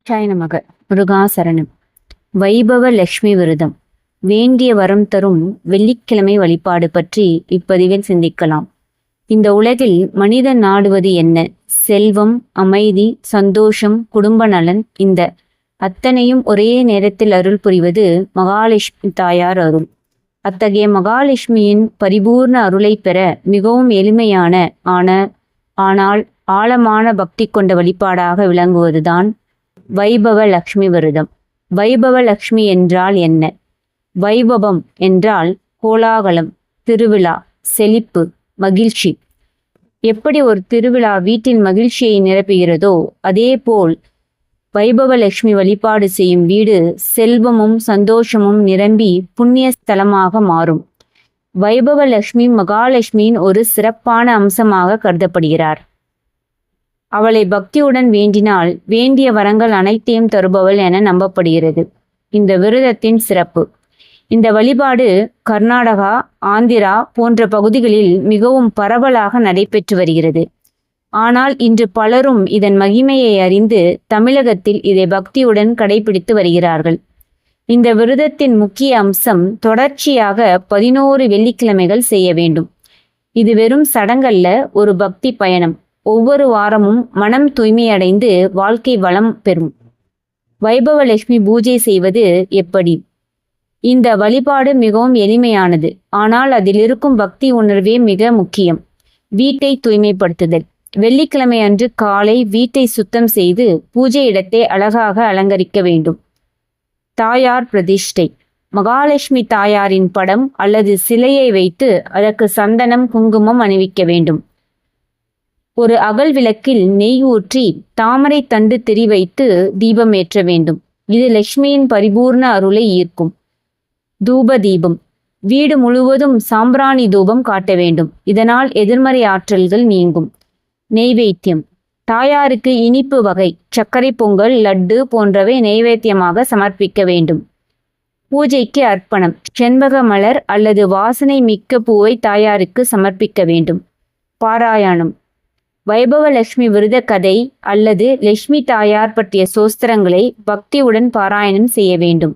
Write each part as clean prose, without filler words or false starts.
சாய் நமக. முருகாசரணம். வைபவ லட்சுமி விரதம். வேண்டிய வரம் தரும் வெள்ளிக்கிழமை வழிபாடு பற்றி இப்பதிவில் சிந்திக்கலாம். இந்த உலகில் மனிதன் நாடுவது என்ன? செல்வம், அமைதி, சந்தோஷம், குடும்ப நலன். இந்த அத்தனையும் ஒரே நேரத்தில் அருள் புரிவது மகாலட்சுமி தாயார் அருள். அத்தகைய மகாலட்சுமியின் பரிபூர்ண அருளை பெற மிகவும் எளிமையான ஆனால் ஆழமான பக்தி கொண்ட வழிபாடாக விளங்குவதுதான் வைபவ லட்சுமி விரதம். வைபவ லட்சுமி என்றால் என்ன? வைபவம் என்றால் கோலாகலம், திருவிழா, செழிப்பு, மகிழ்ச்சி. எப்படி ஒரு திருவிழா வீட்டின் மகிழ்ச்சியை நிரப்புகிறதோ அதேபோல் வைபவ லட்சுமி வழிபாடு செய்யும் வீடு செல்வமும் சந்தோஷமும் நிரம்பி புண்ணிய ஸ்தலமாக மாறும். வைபவ லட்சுமி மகாலட்சுமியின் ஒரு சிறப்பான அம்சமாக கருதப்படுகிறார். அவளை பக்தியுடன் வேண்டினால் வேண்டிய வரங்கள் அனைத்தையும் தருபவள் என நம்பப்படுகிறது. இந்த விரதத்தின் சிறப்பு. இந்த வழிபாடு கர்நாடகா, ஆந்திரா போன்ற பகுதிகளில் மிகவும் பரவலாக நடைபெற்று வருகிறது. ஆனால் இன்று பலரும் இதன் மகிமையை அறிந்து தமிழகத்தில் இதை பக்தியுடன் கடைபிடித்து வருகிறார்கள். இந்த விரதத்தின் முக்கிய அம்சம் தொடர்ச்சியாக 11 வெள்ளிக்கிழமைகள் செய்ய வேண்டும். இது வெறும் சடங்கல்ல, ஒரு பக்தி பயணம். ஒவ்வொரு வாரமும் மனம் தூய்மையடைந்து வாழ்க்கை வளம் பெறும். வைபவ லட்சுமி பூஜை செய்வது எப்படி? இந்த வழிபாடு மிகவும் எளிமையானது, ஆனால் அதில் இருக்கும் பக்தி உணர்வே மிக முக்கியம். வீட்டை தூய்மைப்படுத்துதல். வெள்ளிக்கிழமை அன்று காலை வீட்டை சுத்தம் செய்து பூஜை இடத்தை அழகாக அலங்கரிக்க வேண்டும். தாயார் பிரதிஷ்டை. மகாலட்சுமி தாயாரின் படம் அல்லது சிலையை வைத்து அதற்கு சந்தனம், குங்குமம் அணிவிக்க வேண்டும். ஒரு அகல் விளக்கில் நெய் ஊற்றி தாமரை தண்டு திரி வைத்து தீபம் ஏற்ற வேண்டும். இது லட்சுமியின் பரிபூர்ண அருளை ஈர்க்கும். தூப தீபம். வீடு முழுவதும் சாம்பிராணி தூபம் காட்ட வேண்டும். இதனால் எதிர்மறை ஆற்றல்கள் நீங்கும். நெய்வேத்தியம். தாயாருக்கு இனிப்பு வகை சர்க்கரை பொங்கல், லட்டு போன்றவை நெய்வேத்தியமாக சமர்ப்பிக்க வேண்டும். பூஜைக்கு அர்ப்பணம். செண்பக மலர் அல்லது வாசனை மிக்க பூவை தாயாருக்கு சமர்ப்பிக்க வேண்டும். பாராயணம். வைபவ லட்சுமி விரத கதை அல்லது லட்சுமி தாயார் பற்றிய சோஸ்திரங்களை பக்தியுடன் பாராயணம் செய்ய வேண்டும்.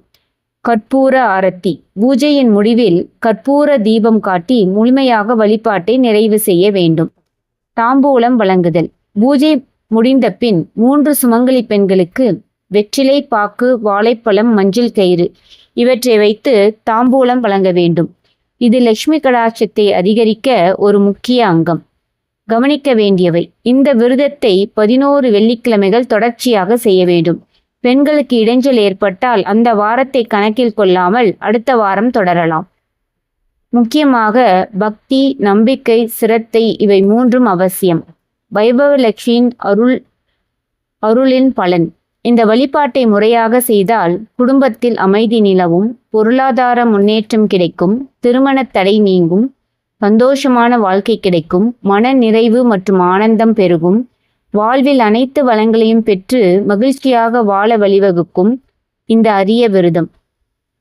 கற்பூர ஆரத்தி. பூஜையின் முடிவில் கற்பூர தீபம் காட்டி முழுமையாக வழிபாட்டை நிறைவு செய்ய வேண்டும். தாம்பூலம் வழங்குதல். பூஜை முடிந்த பின் 3 சுமங்கலி பெண்களுக்கு வெற்றிலை பாக்கு, வாழைப்பழம், மஞ்சள் கயிறு இவற்றை வைத்து தாம்பூலம் வழங்க வேண்டும். இது லட்சுமி கடாட்சத்தை அதிகரிக்க ஒரு முக்கிய அங்கம். கவனிக்க வேண்டியவை. இந்த விரதத்தை 11 வெள்ளிக்கிழமைகள் தொடர்ச்சியாக செய்ய வேண்டும். பெண்களுக்கு இடைஞ்சல் ஏற்பட்டால் அந்த வாரத்தை கணக்கில் கொள்ளாமல் அடுத்த வாரம் தொடரலாம். முக்கியமாக பக்தி, நம்பிக்கை, சிரத்தை இவை 3ம் அவசியம். வைபவ லட்சுமியின் அருளின் பலன். இந்த வழிபாட்டை முறையாக செய்தால் குடும்பத்தில் அமைதி நிலவும், பொருளாதார முன்னேற்றம் கிடைக்கும், திருமண தடை நீங்கும், சந்தோஷமான வாழ்க்கை கிடைக்கும், மன நிறைவு மற்றும் ஆனந்தம் பெருகும், வாழ்வில் அனைத்து வளங்களையும் பெற்று மகிழ்ச்சியாக வாழ வழிவகுக்கும் இந்த அரிய விரதம்.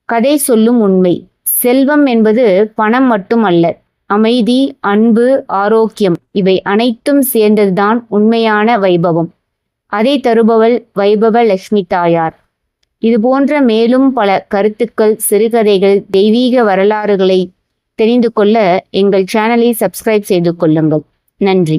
கதை சொல்லும் உண்மை. செல்வம் என்பது பணம் மட்டும் அல்ல. அமைதி, அன்பு, ஆரோக்கியம் இவை அனைத்தும் சேர்ந்ததுதான் உண்மையான வைபவம். அதை தருபவள் வைபவ லட்சுமி தாயார். இது போன்ற மேலும் பல கருத்துக்கள், சிறுகதைகள், தெய்வீக வரலாறுகளை தெரிந்து கொள்ள எங்கள் சேனலை சப்ஸ்கிரைப் செய்து கொள்ளுங்கள். நன்றி.